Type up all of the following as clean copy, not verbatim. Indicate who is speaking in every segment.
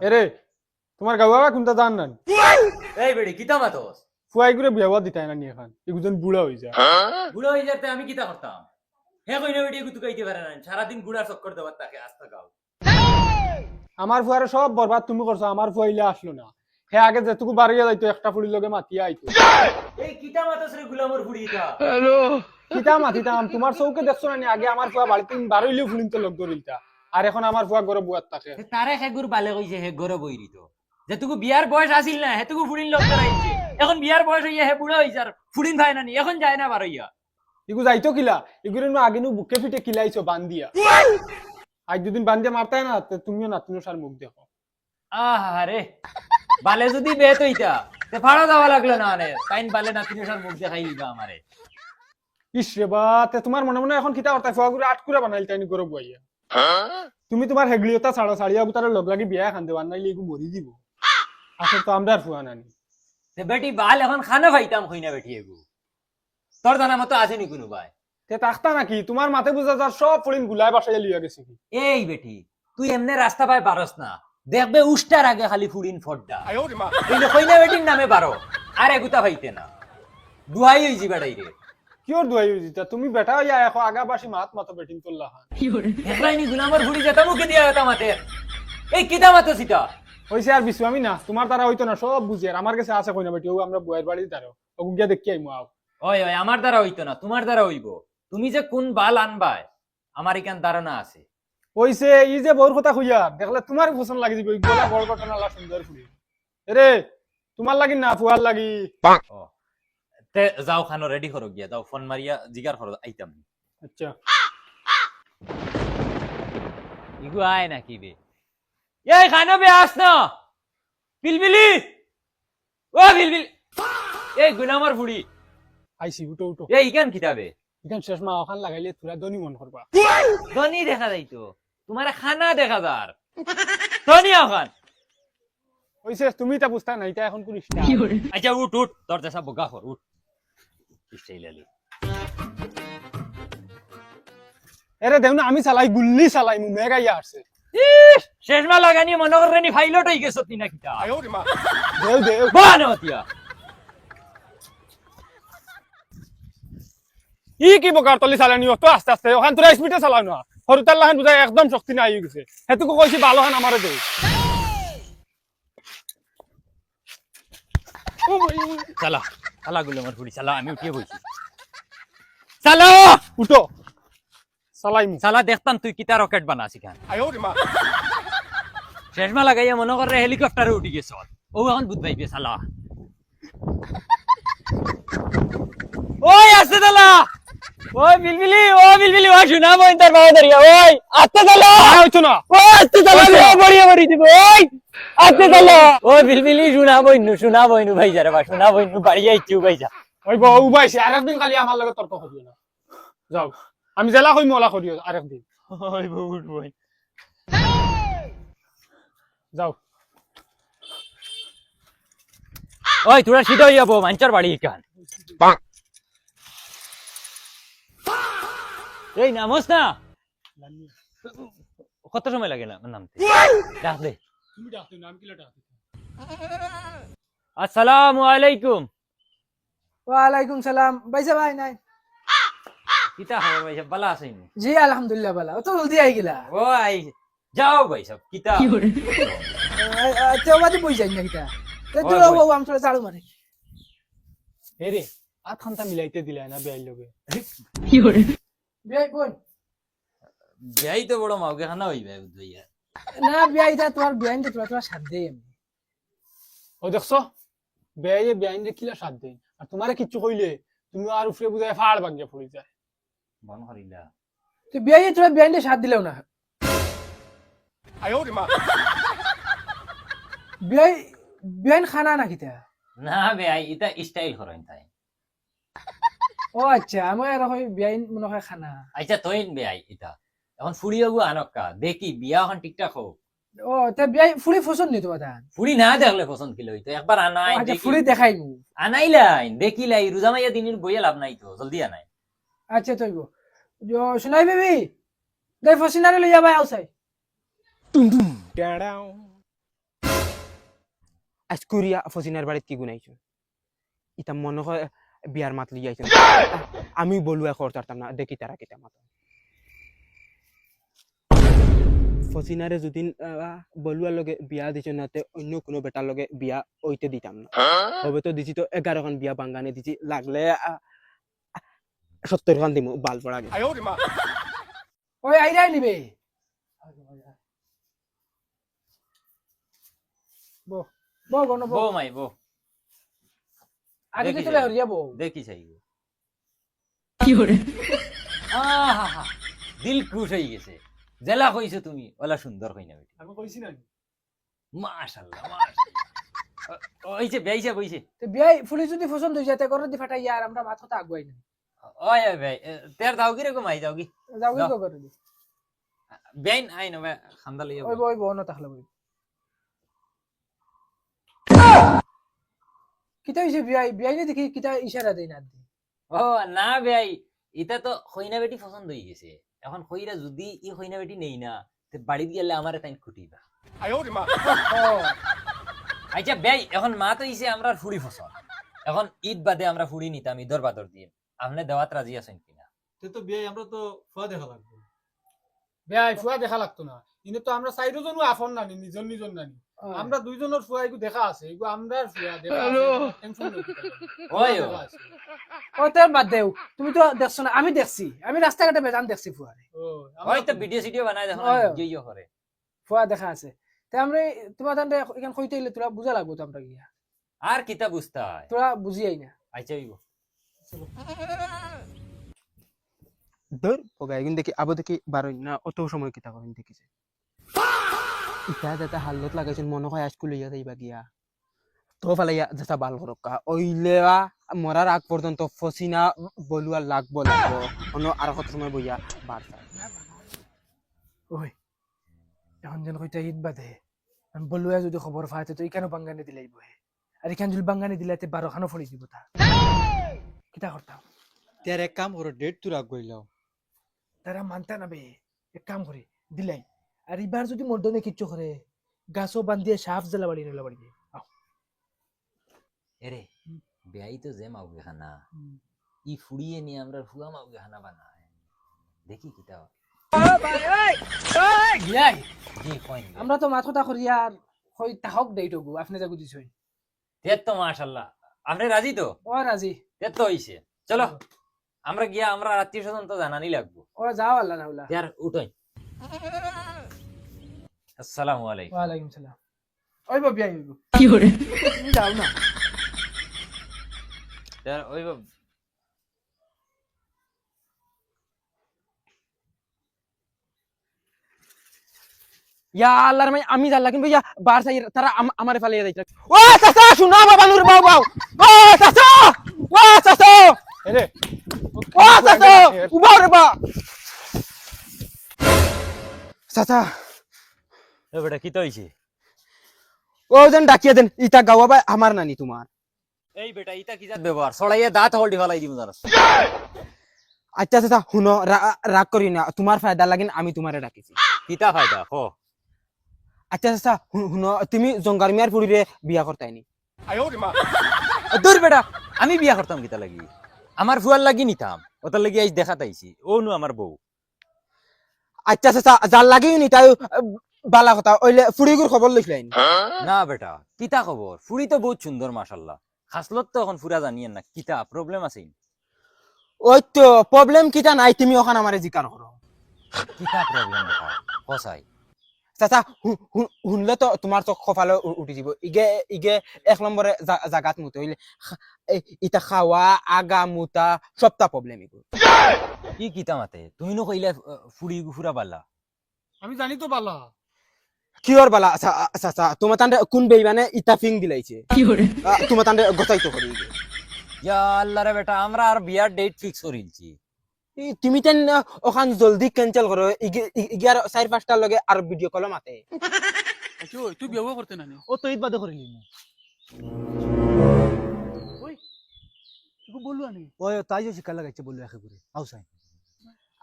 Speaker 1: এরে তোমার গাওয়া কোনটা জান না
Speaker 2: এই বেড়ি কিতা মাতস
Speaker 1: ফুয়াই করে বিয়াওয়া দিতাই না নি এখন একজন বুড়া হয়ে যায়
Speaker 2: বুড়ো হয়ে যেতে আমি কিতা করতাম হে কইনা বেড়ি গুতু কইতে পারে না সারাদিন গুড়ার চক্কর দেওয়ার তাকে আস্তা গাও
Speaker 1: আমার ফুয়ারে সব বরবাদ তুমি করছো আমার ফুয়াইলে আসলো না হে আগে যেটুকু বাড়িয়ে যাইতো একটা ফুড়ির লগে মাতিয়া আইতো
Speaker 2: এই কিতা মাতস রে গুলামর ফুড়িটা
Speaker 1: কিতা মাতিতাম তোমার চৌকে দেখছো না নি আগে আমার ফুয়া বাড়িতে বারইলেও ফুলিন তো লোক ধরিলতা আর এখন আমার ফুয়া গরব বুয়ার থাকে
Speaker 2: তারে হেগুর বালে কইছে হে গরব হইরিত যেটুকু বিয়ার বয়স আছিল না হেতুকু ফুড়িন লোক ধরাইছে এখন বিয়ার বয়স হইয়া হে বুড়া হইছে আর ফুড়িন ভাই না নি এখন যায় না বারইয়া
Speaker 1: ইগু যাইতো কিলা ইগুরে নো আগে নো বুকে ফিটে কিলাইছো বান্দিয়া আজ দুদিন বান্দিয়া মারতাই না তুমিও না তুমি সার মুখ দেখো
Speaker 2: আহারে বালে যদি বেত হইতা তে ফাড়া দেওয়া লাগলো না আনে কাইন বালে না তুমি সব মুখ দেখাই দিবা আমারে
Speaker 1: ইস রে বা তে তোমার মনে মনে এখন কিতা করতে ফুয়া করে আটকুরা বানাইল তাইনি গরব বুয়াইয়া তুমি তোমার হেগলিওতা ছাড়ো ছাড়িয়া বুতারে লগ লাগি বিয়া খান দেওয়ার নাইলে ইগু মরি দিব আসলে তো আমরা আর ফুয়া নানি
Speaker 2: তে বেটি বাল এখন খানা খাইতাম কইনা বেটি এগু তোর জানা মতো আছে নি কোনো ভাই
Speaker 1: তে তাকতা নাকি তোমার মাথে বুঝা যার সব ফড়িন গুলাই বাসায় লিয়া গেছে কি
Speaker 2: এই বেটি তুই এমনে রাস্তা পায় পারস না দেখবে উষ্টার আগে খালি ফুড়িন ফড্ডা কিন্তু কইনা বেটির নামে পারো আর এগুতা ভাইতে না দুহাই হই জি বেড়াই রে
Speaker 1: কিওর দুয়াই হইতা তুমি বেটা হইয়া এখন আগাবাসী মাত মাতো বেটিন তোল্লা হান
Speaker 2: হেকলাইনি গুলামর ফুড়ি যেতা মুখে দিয়া যেতা মাতে এই কিতা মাতো সিটা
Speaker 1: হইছে আর বিশু আমি না তোমার দ্বারা হইতো না সব বুঝি আর আমার কাছে আছে কইনা বেটি ও আমরা বুয়ের বাড়ি দ্বারা ওগু গিয়া দেখি আইমু আও
Speaker 2: ওই ওই আমার দ্বারা হইতো না তোমার দ্বারা হইব তুমি যে কোন বাল আনবাই আমার এখান ধারণা আছে
Speaker 1: হইছে ই যে বউর কথা কইয়া দেখলে তোমার পছন্দ লাগি যাবে গলা বড় ঘটনা লা সুন্দর ফুড়ি এরে তোমার লাগি না ফুয়ার লাগি
Speaker 2: ও তে যাও খানো রেডি করো গিয়া যাও ফোন মারিয়া জিগার করো আইতাম
Speaker 1: আচ্ছা
Speaker 2: ইগু আয় নাকি বে এই খানো বে আস না বিলবিলি ও বিলবিলি এই গুলামর ফুড়ি
Speaker 1: আইছি উঠো উঠো
Speaker 2: এই ইকান কিতাবে
Speaker 1: এখান শেষ মা ওখান লাগাইলে তোরা দনি মন করবা
Speaker 2: ধনী দেখা যাইতো তোমার খানা দেখা যার ধনী ওখান
Speaker 1: হইছে তুমি তা বুঝতা না এটা এখন করিস না
Speaker 2: আচ্ছা উঠ উঠ তোর দেশা বগা কর উঠ ইস্টাইলালি
Speaker 1: এরে দেও না আমি চালাই গুল্লি চালাই মু মেগাইয়া আসছে
Speaker 2: শেষমা লাগানি মনে করেনি ফাইলট হয়ে গেছ তুই না কিতা
Speaker 1: দেও দেও
Speaker 2: বানো তিয়া
Speaker 1: ই কি বকার তলি চালানি তো আস্তে আস্তে ওখান তোরা স্পিডে চালাও না হরুতার লাহান বুঝাই একদম শক্তি নাই হয়ে গেছে হেতুকো কইছি ভালো হান আমারে দেও
Speaker 2: চালা চালা গুলো আমার ফুড়ি চালা আমি উঠিয়ে বইছি চালা
Speaker 1: উঠো চালাই মু
Speaker 2: চালা দেখতাম তুই কিতা রকেট বানাসি খান শেষমা লাগাইয়া মনে করে হেলিকপ্টারে উঠি গেছ ও এখন বুধ পাইবে চালা ওই আসতে চালা ওই বিলবিলি ও শোনা বই তার বাবা দাঁড়িয়ে ওই আসতে চালা
Speaker 1: হইতো না
Speaker 2: ও আসতে চালা বড়িয়ে বড়ি দিব ওই আসতে চালা ওই বিলবিলি শোনা বইনু ভাই যারে বা শোনা বইনু বাড়ি যাইছি ভাই যা
Speaker 1: ওই বউ উবাইছে আরেকদিন খালি আমার লগে তর্ক করিও না যাও আমি জেলা কই মলা করিও আরেকদিন
Speaker 2: ওই বউট বই
Speaker 1: যাও
Speaker 2: ওই তোরা সিধা হইয়া বউ মাঞ্চার বাড়ি কান এই নামস না কত সময় লাগে না নামতে ডাক দে
Speaker 1: তুমি ডাকতে নাম কি ডাকতে
Speaker 2: আসসালামু আলাইকুম
Speaker 3: ওয়ালাইকুম সালাম বাইসা ভাই নাই
Speaker 2: কিতা খবর ভাই সব ভালো আছেন
Speaker 3: জি আলহামদুলিল্লাহ ভালো তো জলদি আই গিলা
Speaker 2: ও আই যাও ভাই সব কিতা
Speaker 3: তেও বাদে বই যাই না কিটা তে
Speaker 2: ওই,
Speaker 3: তো
Speaker 2: ওই।
Speaker 3: ও আম থোড়া চালু মারে
Speaker 1: এরে আত খান্তা মিলাইতে দিলাই না বেআই লগে
Speaker 3: বিয়াই কোন
Speaker 2: যাই তো বড় মাউকে খানা হইবে ভাইয়া
Speaker 3: না বিয়াই দা তোমার বিয়াইন দে তোরা সাথ দে
Speaker 1: ও দেখছো বেআইয়ে বেআইন রে কিলা সাথ দেই আর তোমারে কিচ্ছু কইলে তুমি আর উফরে বুঝায় ফাড় ভাঙিয়া পড়ি যায়
Speaker 2: বন করিলা
Speaker 3: তো বিয়াই তোরা বিয়াইন দে সাথ দিলেও না বিয়াই বিয়াইন খানা না কিটা
Speaker 2: না ভাই এটা স্টাইল করেন তাই
Speaker 3: ও আচ্ছা আমার এরকম বিয়াইন মনে হয় খানা
Speaker 2: আচ্ছা তৈন ভাই এটা এখন ফুড়িও গো আনকা দেখি বিয়া এখন ঠিকঠাক হোক
Speaker 3: ও তে বিয়াই ফুলি ফসন নি তোমার দান
Speaker 2: ফুড়ি না দেখলে পছন্দ কি লইতো একবার আনাই
Speaker 3: আচ্ছা
Speaker 2: দেখি
Speaker 3: ফুলি দেখাই মু
Speaker 2: আনাইলাই দেখিলাই রোজামাইয়া দিনের বইয়া লাভ নাই তো জলদি আনাই
Speaker 3: আচ্ছা তৈব শোনাই বেবি দে ফসিনারে লইয়া ভাই আউসাই
Speaker 4: আজকুরিয়া ফসিনার বাড়িত কি গুনাইছো ইতা মনে হয় বিয়ার মাত লিয়ে আইছেন আমি বলুয়া খরতারতাম না দেখি তারা কিতা মাত ফসিনারে যদি বলুয়ার লগে বিয়া দিছ না তে অন্য কোনো বেটার লগে বিয়া ওইতে দিতাম না হবে তো দিছি তো 11 খান বিয়া বাঙ্গানে দিছি লাগলে 70 খান দিমু বাল পড়া গে
Speaker 3: ওই আইরাই নিবে বো বো গণ বো
Speaker 2: বউ মাই বউ
Speaker 3: আগে
Speaker 2: দেখি
Speaker 3: চলে
Speaker 2: যাই।
Speaker 3: হরিয়া বো
Speaker 2: দেখি চাই আহা দিল খুশ হয়ে গেছে জেলা কইছো তুমি ওলা সুন্দর কইনা বেটি
Speaker 1: আমি কইছি না
Speaker 2: মাশাআল্লাহ মাশাআল্লাহ ওইছে বেইছে বইছে
Speaker 3: তো বিয়াই ফুলি যদি পছন্দ হই যায় তে করে দি ফাটাই আর আমরা মাথা তা আগুয়াই না
Speaker 2: ওই ভাই তের দাও কি রকম আই যাও কি
Speaker 3: যাও কি
Speaker 2: যাও।
Speaker 3: করে দি
Speaker 2: বেইন আই নবে খান্দা লইয়া
Speaker 3: ওই বো না তাহলে বই কিতা হইছে বিয়াই বিয়াই নে দেখি কিতা ইশারা দেই না দি
Speaker 2: ও না ভাই এটা তো খইনা বেটি পছন্দ হয়ে গেছে এখন খইরা যদি ই খইনা বেটি নেই না তে বাড়িতে গেলে আমারে তাই খুটিবা
Speaker 3: ও
Speaker 2: আচ্ছা ভাই এখন মা তো ইসে আমরা ফুড়ি ফসল এখন ঈদ বাদে আমরা ফুড়ি নিতাম ঈদর বাদর দিন আপনি দেওয়াত রাজি আছেন কিনা
Speaker 5: তো বিয়ে আমরা তো ফুয়া দেখা লাগবে
Speaker 1: বেয়াই ফুয়া দেখা লাগতো না কিন্তু তো আমরা চাইরো জনও আফন নানি নিজন নিজন নানি আমরা দুইজনের ফুয়া এগু দেখা আছে এগু আমরা ফুয়া দেখা আছে টেনশন নাই
Speaker 2: ওই ও।
Speaker 1: দেখা আছে।
Speaker 3: ও তে বাদ দেও তুমি তো দেখছ না আমি দেখছি আমি রাস্তাঘাটে বেজান দেখছি ফুয়ারে
Speaker 1: ও
Speaker 2: ওই তো ভিডিও সিডিও বানায় দেখুন
Speaker 3: ওই।
Speaker 2: গিয়ে করে
Speaker 3: ফুয়া দেখা আছে তে আমরা তোমার তান্ডে এখান কইতে হইলে তোরা বুঝা লাগবো তো আমরা গিয়া
Speaker 2: আর কিতা বুঝতে হয়
Speaker 3: তোরা বুঝিয়াই না
Speaker 2: আচ্ছা হইব
Speaker 4: ধর ওগাই গুন দেখি আবো দেখি বারো না অত সময় কিতা করেন দেখিছে ইটা যাতে হালত লাগাইছেন মনে হয় স্কুল লইয়া যাইবা গিয়া তো ফালাইয়া যাতা বাল করকা ওইলেয়া মরার আগ পর্যন্ত ফসিনা বলুয়া লাগবো অন্য আর কত সময় বইয়া বাড়তা
Speaker 3: ওই এখন যেন কইতা ঈদ বাদে বলুয়া যদি খবর পাইতে তো কেন বাঙ্গানি দিলাই বহে আর এখান যদি বাঙ্গানি দিলাতে 12 খানো ফড়ি দিব তা কিতা করতাম
Speaker 5: তার এক কাম করো ডেট তুই রাখ গইলাও
Speaker 3: তারা মানতা না বে এক কাম করে দিলাই আর এবার যদি মর্দনে কিচ্ছু করে গাছও বান্ধিয়ে সাফ জ্বালা বাড়ি নিলা বাড়ি
Speaker 2: এরে বেয়াই তো যে মাউগে খানা ই ফুড়িয়ে নিয়ে আমরা ফুয়া মাউগে খানা বানায় দেখি কিতা হয়।
Speaker 3: বিয়াই
Speaker 2: জি কইন
Speaker 3: আমরা তো মাথা করিয়া আর কই তাহক দেইটো গো আপনি যা বুঝিছই
Speaker 2: তেত তো মাশাআল্লাহ আপনি রাজি তো
Speaker 3: ও রাজি
Speaker 2: তেত তো হইছে চলো আমরা গিয়া আমরা আত্মীয় স্বজন তো জানানি লাগবো
Speaker 3: ও যাও আল্লাহ না উল্লাহ
Speaker 2: यार উঠোই আসসালামু আলাইকুম
Speaker 3: ওয়া আলাইকুম সালাম ওই বাবু বিয়াই হইব কি করে তুমি যাও না
Speaker 2: यार ওই
Speaker 4: ইয়া আল্লাহর মাই আমি জানলা কিন্তু ইয়া বার সাই তারা আমারে ফালিয়া যাইতা ও চাচা শুনা বাবা নুর বাউ বাউ ও চাচা
Speaker 1: এরে
Speaker 4: ও চাচা উবাও রে বা চাচা
Speaker 2: এ বেটা কি তো হইছে
Speaker 4: ও যেন ডাকিয়ে দেন ইটা গাওয়া বা আমার নানি তোমার
Speaker 2: এই বেটা ইটা কি জাত ব্যবহার ছড়াইয়া দাঁত হলডি ফলাই দিমু জানাস
Speaker 4: আচ্ছা চাচা শুনো রাগ করি না তোমার ফায়দা লাগিন আমি তোমারে ডাকিছি
Speaker 2: কিতা ফায়দা হ
Speaker 4: আচ্ছা চাচা শুনো তুমি জঙ্গার মিয়ার ফুড়িরে বিয়া করতাইনি
Speaker 2: দূর বেটা আমি বিয়া করতাম কিতা লাগি আমার ফুয়ার লাগি নিতাম ওটার লাগি আইজ দেখা তাইছি ও নু আমার বউ
Speaker 4: আচ্ছা চাচা যার লাগিও নি তাই বালা কথা ওইলে ফুড়িগুর খবর লইছিলেন
Speaker 2: না বেটা কিতা খবর ফুড়ি তো বহুত সুন্দর মাশাআল্লাহ খাসলত তো এখন ফুরা জানিয়েন না কিতা প্রবলেম আছে
Speaker 4: ওই তো প্রবলেম কিটা নাই তুমি ওখানে আমারে জিকার করো
Speaker 2: কিতা প্রবলেম বেটা কসাই
Speaker 4: চাচা শুনলে তো তোমার চোখ কপালে উঠি যাব ইগে ইগে 1 নম্বরে জাগাত মুতে হইলে ইটা খাওয়া আগা মুতা সবটা প্রবলেম ইগো
Speaker 2: কি কিতা মাতে তুমি নো কইলা ফুড়ি ফুরা পারলা
Speaker 1: আমি জানি তো বালা
Speaker 4: কিওর বালা চাচা তোমার তান্ডে কোন বেইবানে ইটা ফিং দিলাইছে কি করে তোমার তান্ডে গতাইতো করি ইগে
Speaker 2: ইয়া আল্লাহ রে বেটা আমরা আর বিয়ার ডেট ফিক্স করিলছি
Speaker 4: তুমি তেন ওখান জলদি ক্যান্সেল করো ইগার 4-5টার লগে আর ভিডিও কল মাতে
Speaker 5: তুই বিয়ে করতে না
Speaker 4: ও তো ঈদ বাদে করিলি
Speaker 5: ওই তুই বললো আনি
Speaker 6: ওই তাই যে শিকার লাগাইছে বললো একে করে আউসাই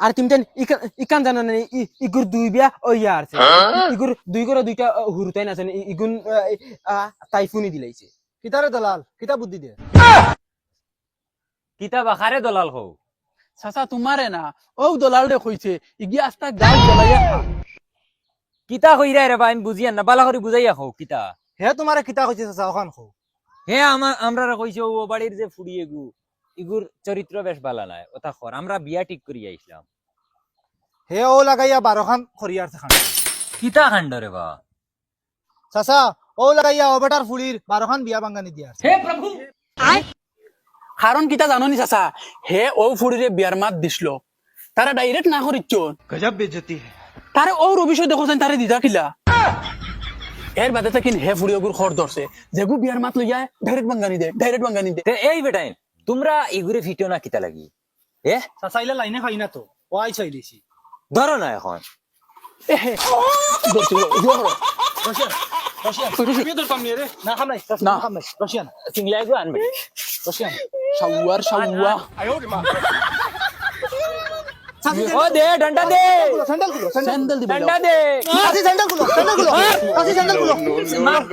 Speaker 4: আর তুমি তেন ইকান জানো না ইগুর দুই বিয়া ও ইয়া আছে ইগুর দুই করে দুইটা হুরুতাই না ইগুন তাইফুনি দিলাইছে
Speaker 5: কিতারে দলাল কিতা বুদ্ধি দে
Speaker 2: কিতা বাখারে দলাল হও
Speaker 5: চাচা তোমারে না ও দলাল রে কইছে ইগি আস্তা গাল জ্বলাইয়া খা
Speaker 2: কিতা কইরা রে বা আমি বুঝিয়া না বালা করে বুঝাইয়া হও কিতা
Speaker 5: হে তোমারে কিতা কইছে চাচা ওখান খো
Speaker 2: হে আমরা কইছে ও বাড়ির যে ফুড়ি ইগুর চরিত্র বেশ বালা নাই ওটা খর আমরা বিয়া ঠিক করি আইছিলাম
Speaker 5: হে ও লাগাইয়া 12 খান খরিয়ার খান
Speaker 2: কিতা খান্ড রে বা
Speaker 5: চাচা ও লাগাইয়া ও বেটার ফুলির 12 খান বিয়া বাঙ্গানি দিয়ার
Speaker 2: হে প্রভু
Speaker 6: কারণ কিতা জাননি চাচা হে ও ফুড়িরে বিয়ার মাত দিছিল তারা ডাইরেক্ট না করিচ্ছ
Speaker 5: গজব বেজতি
Speaker 6: তারে ও রবিশয় দেখছেন তারে দিদা খিলা এর বাদে থাকিন হে ফুড়ি ওগুর খর ধরছে যেগু বিয়ার মাত লইয়া ডাইরেক্ট বাঙ্গানি দে
Speaker 2: তে এই বেটাই তোমরা ইগুরে ফিটো না কিতা লাগি এ
Speaker 5: চাচা ইলা লাইনে খাই না তো ও আই চাই দিছি
Speaker 2: ধরো না এখন
Speaker 5: না খাম নাই
Speaker 6: না।
Speaker 5: খাম নাই রশিয়ান
Speaker 2: সিংলাই গো আনবে
Speaker 5: রশিয়ান শাওয়ার শাওয়া
Speaker 2: ও দে ডন্ডা দে
Speaker 5: স্যান্ডেল খুলো স্যান্ডেল দিবে
Speaker 2: ডন্ডা দে
Speaker 5: কাছে স্যান্ডেল খুলো কাছে স্যান্ডেল খুলো
Speaker 2: মার